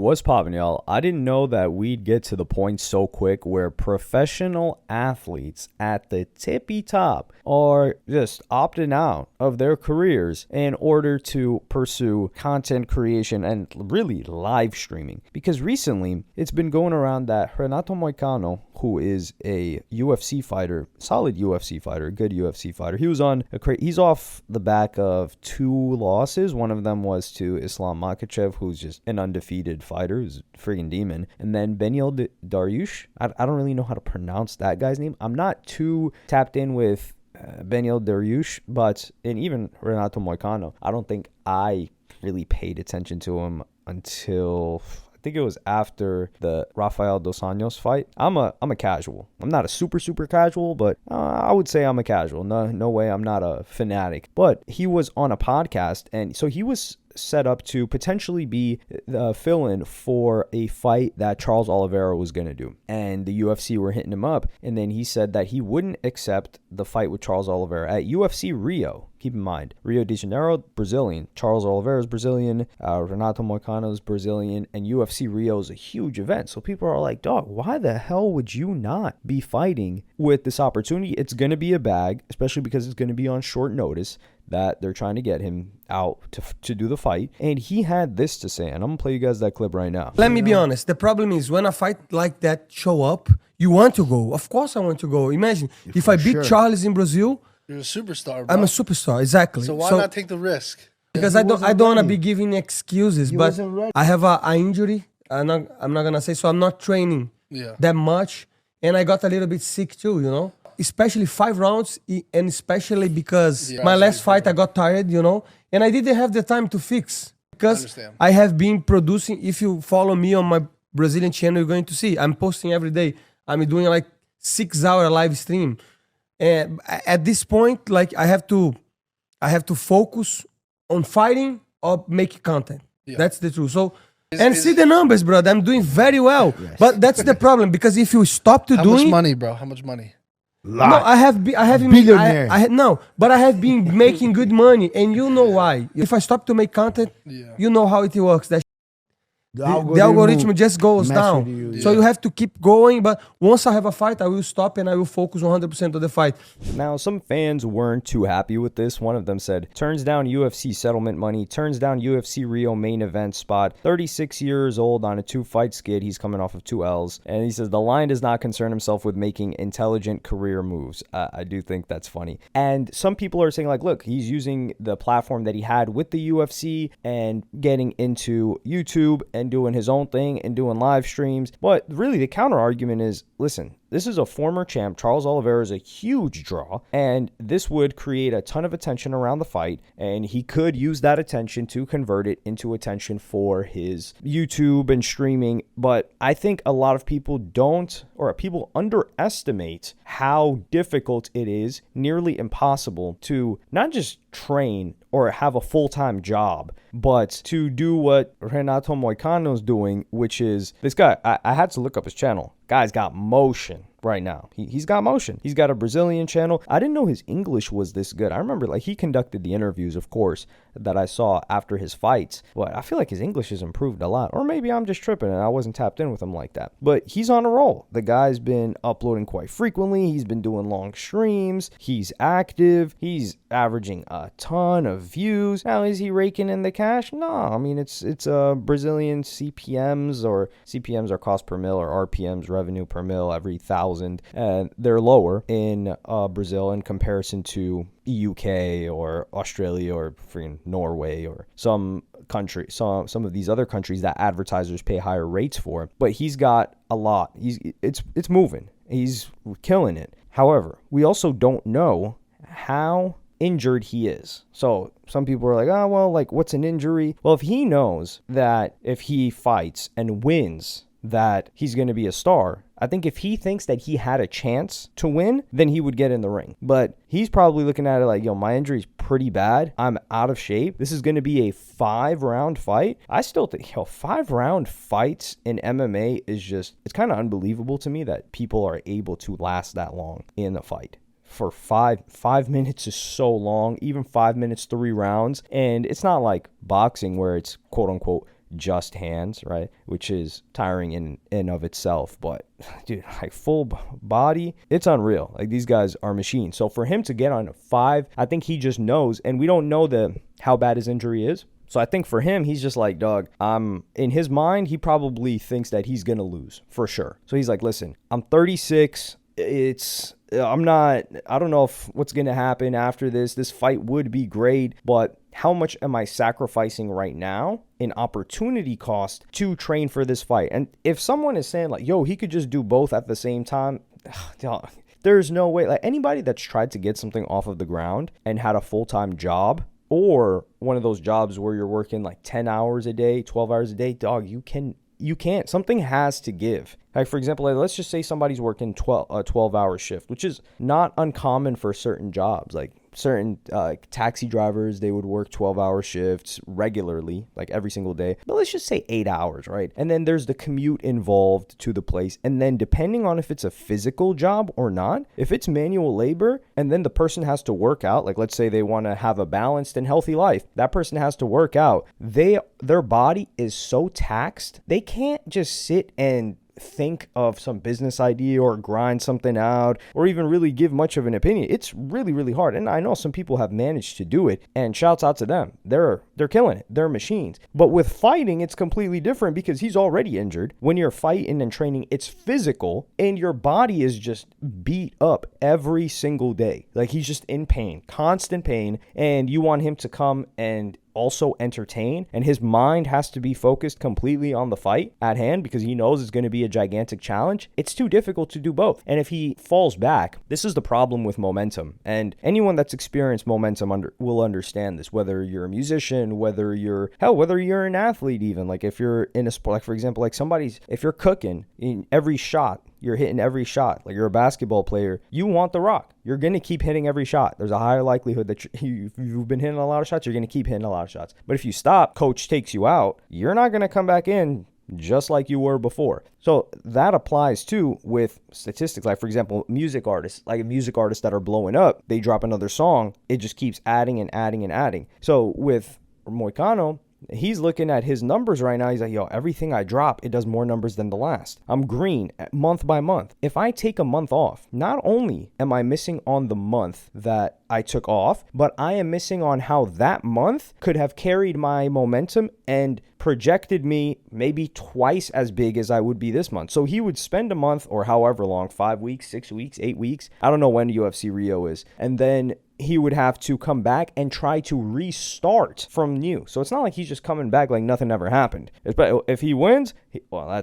What's poppin', y'all? I didn't know that we'd get to the point so quick where professional athletes at the tippy top are just opting out of their careers in order to pursue content creation and really live streaming. Because recently, it's been going around that Renato Moicano, who is a UFC fighter, solid UFC fighter, good UFC fighter. He's off the back of 2 losses. One of them was to Islam Makhachev, who's just an undefeated fighter, who's a freaking demon. And then Beneil Dariush. I don't really know how to pronounce that guy's name. I'm not too tapped in with Beneil Dariush, and even Renato Moicano, I don't think I really paid attention to him until I think it was after the Rafael Dos Anjos fight. I'm a casual. I'm not a super casual, but I would say I'm a casual. No way I'm not a fanatic. But he was on a podcast, and so he was set up to potentially be the fill-in for a fight that Charles Oliveira was going to do. And the UFC were hitting him up, and then he said that he wouldn't accept the fight with Charles Oliveira at UFC Rio. Keep in mind, Rio de Janeiro, Brazilian. Charles Oliveira is Brazilian. Renato Moicano is Brazilian. And UFC Rio is a huge event. So people are like, dog, why the hell would you not be fighting with this opportunity? It's going to be a bag, especially because it's going to be on short notice that they're trying to get him out to do the fight. And he had this to say, and I'm going to play you guys that clip right now. Let me be honest. The problem is when a fight like that show up, you want to go. Of course I want to go. Imagine if I beat Charles in Brazil. You're a superstar, bro. I'm a superstar, exactly. So why not take the risk? Because I don't want to be giving excuses, but I have a injury. I'm not going to say, so I'm not training that much. And I got a little bit sick too, especially 5 rounds, and especially because my last fight I got tired, and I didn't have the time to fix because I have been producing. If you follow me on my Brazilian channel, you're going to see I'm posting every day. I'm doing like 6-hour live stream, and at this point, like I have to focus on fighting or making content. That's the truth. So. See the numbers, bro. I'm doing very well, but that's the problem because if you stop to doing, how much money, bro? How much money? No, I have been billionaire. But I have been making good money, and you know why? If I stop to make content, you know how it works. The algorithm just goes down. So you have to keep going. But once I have a fight, I will stop and I will focus 100% on the fight. Now, some fans weren't too happy with this. One of them said, turns down UFC settlement money, turns down UFC Rio main event spot, 36 years old on a 2-fight skid. He's coming off of 2 L's. And he says, the Lion does not concern himself with making intelligent career moves. I do think that's funny. And some people are saying, like, look, he's using the platform that he had with the UFC and getting into YouTube and doing his own thing and doing live streams. But really the counter argument is, listen, this is a former champ. Charles Oliveira is a huge draw, and this would create a ton of attention around the fight, and he could use that attention to convert it into attention for his YouTube and streaming. But I think a lot of people people underestimate how difficult it is, nearly impossible, to not just train or have a full-time job, but to do what Renato Moicano's doing, which is this guy. I had to look up his channel. Guy's got motion right now. He's got motion. He's got a Brazilian channel. I didn't know his English was this good. I remember he conducted the interviews, of course, that I saw after his fights, but I feel like his English has improved a lot. Or maybe I'm just tripping and I wasn't tapped in with him like that. But he's on a roll. The guy's been uploading quite frequently. He's been doing long streams. He's active. He's averaging a ton of views. Now, is he raking in the cash? No. I mean, it's Brazilian CPMs, or CPMs are cost per mil, or RPMs, revenue per mil, every 1,000. And they're lower in Brazil in comparison to UK or Australia or freaking Norway or some of these other countries that advertisers pay higher rates for. But he's got a lot. It's moving. He's killing it. However, we also don't know how injured he is. So some people are like, oh, well, like, what's an injury? Well, if he knows that if he fights and wins, that he's going to be a star, I think if he thinks that he had a chance to win, then he would get in the ring. But he's probably looking at it like, my injury's pretty bad. I'm out of shape. This is going to be a 5-round fight. I still think, 5-round fights in MMA is it's kind of unbelievable to me that people are able to last that long in a fight. For 5 minutes is so long, even 5 minutes, 3 rounds. And it's not like boxing where it's quote unquote just hands, right? Which is tiring in of itself. But dude, like full body, it's unreal. Like these guys are machines. So for him to get on a 5, I think he just knows, and we don't know how bad his injury is. So I think for him, he's just like, dog, in his mind, he probably thinks that he's going to lose for sure. So he's like, listen, I'm 36. I don't know if what's going to happen after this. This fight would be great, but how much am I sacrificing right now in opportunity cost to train for this fight? And if someone is saying like, yo, he could just do both at the same time, dog, there's no way. Like anybody that's tried to get something off of the ground and had a full-time job, or one of those jobs where you're working like 10 hours a day, 12 hours a day, dog, you can't. Something has to give. Like, for example, let's just say somebody's working a 12-hour shift, which is not uncommon for certain jobs. Like certain taxi drivers, they would work 12-hour shifts regularly, like every single day. But let's just say 8 hours, right? And then there's the commute involved to the place. And then depending on if it's a physical job or not, if it's manual labor, and then the person has to work out, like let's say they want to have a balanced and healthy life, that person has to work out. Their body is so taxed, they can't just sit and think of some business idea or grind something out or even really give much of an opinion. It's really, really hard. And I know some people have managed to do it, and shouts out to them. They're killing it. They're machines. But with fighting, it's completely different because he's already injured. When you're fighting and training, it's physical and your body is just beat up every single day. Like he's just in pain, constant pain, and you want him to come and also entertain, and his mind has to be focused completely on the fight at hand because he knows it's going to be a gigantic challenge. It's too difficult to do both. And if he falls back, this is the problem with momentum. And anyone that's experienced momentum will understand this, whether you're a musician, whether you're an athlete even. Like if you're in a sport, like for example, like if you're cooking in every shot, you're hitting every shot. Like you're a basketball player, you want the rock. You're going to keep hitting every shot. There's a higher likelihood that you've been hitting a lot of shots, you're going to keep hitting a lot of shots. But if you stop, coach takes you out, you're not going to come back in just like you were before. So that applies too with statistics. Like for example, music artists that are blowing up, they drop another song, it just keeps adding and adding and adding. So with Moicano, he's looking at his numbers right now. He's like, yo, everything I drop, it does more numbers than the last. I'm green month by month. If I take a month off, not only am I missing on the month that I took off, but I am missing on how that month could have carried my momentum and projected me maybe twice as big as I would be this month. So he would spend a month or however long, 5 weeks, 6 weeks, 8 weeks. I don't know when UFC Rio is. And then he would have to come back and try to restart from new. So it's not like he's just coming back like nothing ever happened. If he wins,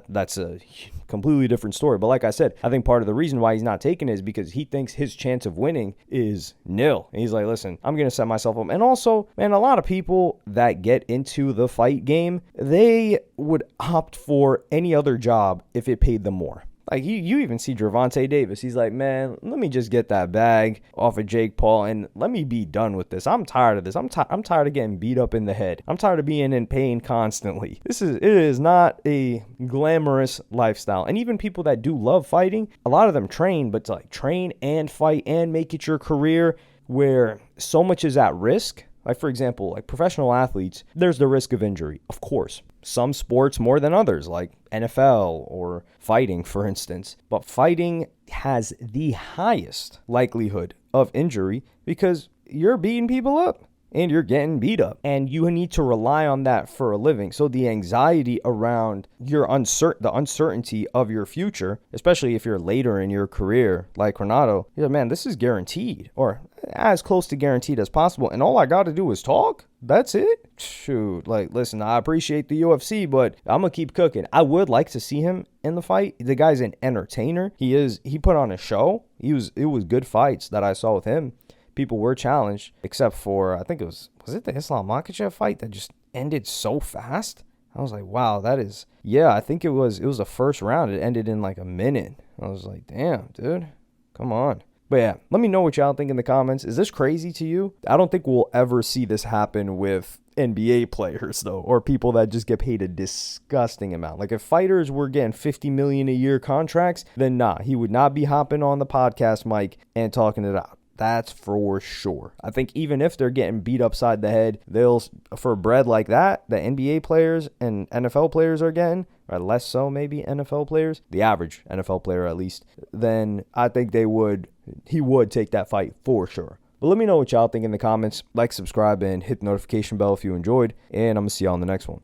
that's a completely different story. But like I said, I think part of the reason why he's not taking it is because he thinks his chance of winning is nil. And he's like, listen, I'm going to set myself up. And also, man, a lot of people that get into the fight game, they would opt for any other job if it paid them more. Like you even see Gervonta Davis. He's like, man, let me just get that bag off of Jake Paul and let me be done with this. I'm tired of this. I'm tired of getting beat up in the head. I'm tired of being in pain constantly. It is not a glamorous lifestyle. And even people that do love fighting, a lot of them train, but to like train and fight and make it your career where so much is at risk. Like, for example, like professional athletes, there's the risk of injury, of course. Some sports more than others, like NFL or fighting, for instance. But fighting has the highest likelihood of injury because you're beating people up and you're getting beat up. And you need to rely on that for a living. So the anxiety around the uncertainty of your future, especially if you're later in your career, like Renato, you're like, man, this is guaranteed or as close to guaranteed as possible. And all I got to do is talk. That's it. Shoot. Like, listen, I appreciate the UFC, but I'm going to keep cooking. I would like to see him in the fight. The guy's an entertainer. He put on a show. It was good fights that I saw with him. People were challenged, except for, I think was it the Islam Makhachev fight that just ended so fast? I was like, wow, I think it was the first round. It ended in like a minute. I was like, damn, dude, come on. But yeah, let me know what y'all think in the comments. Is this crazy to you? I don't think we'll ever see this happen with NBA players, though, or people that just get paid a disgusting amount. Like if fighters were getting $50 million a year contracts, then nah, he would not be hopping on the podcast mic and talking it out. That's for sure. I think even if they're getting beat upside the head, for bread like that, the NBA players and NFL players are getting, or less so maybe NFL players, the average NFL player at least, then I think he would take that fight for sure. But let me know what y'all think in the comments. Like, subscribe, and hit the notification bell if you enjoyed, and I'm going to see y'all on the next one.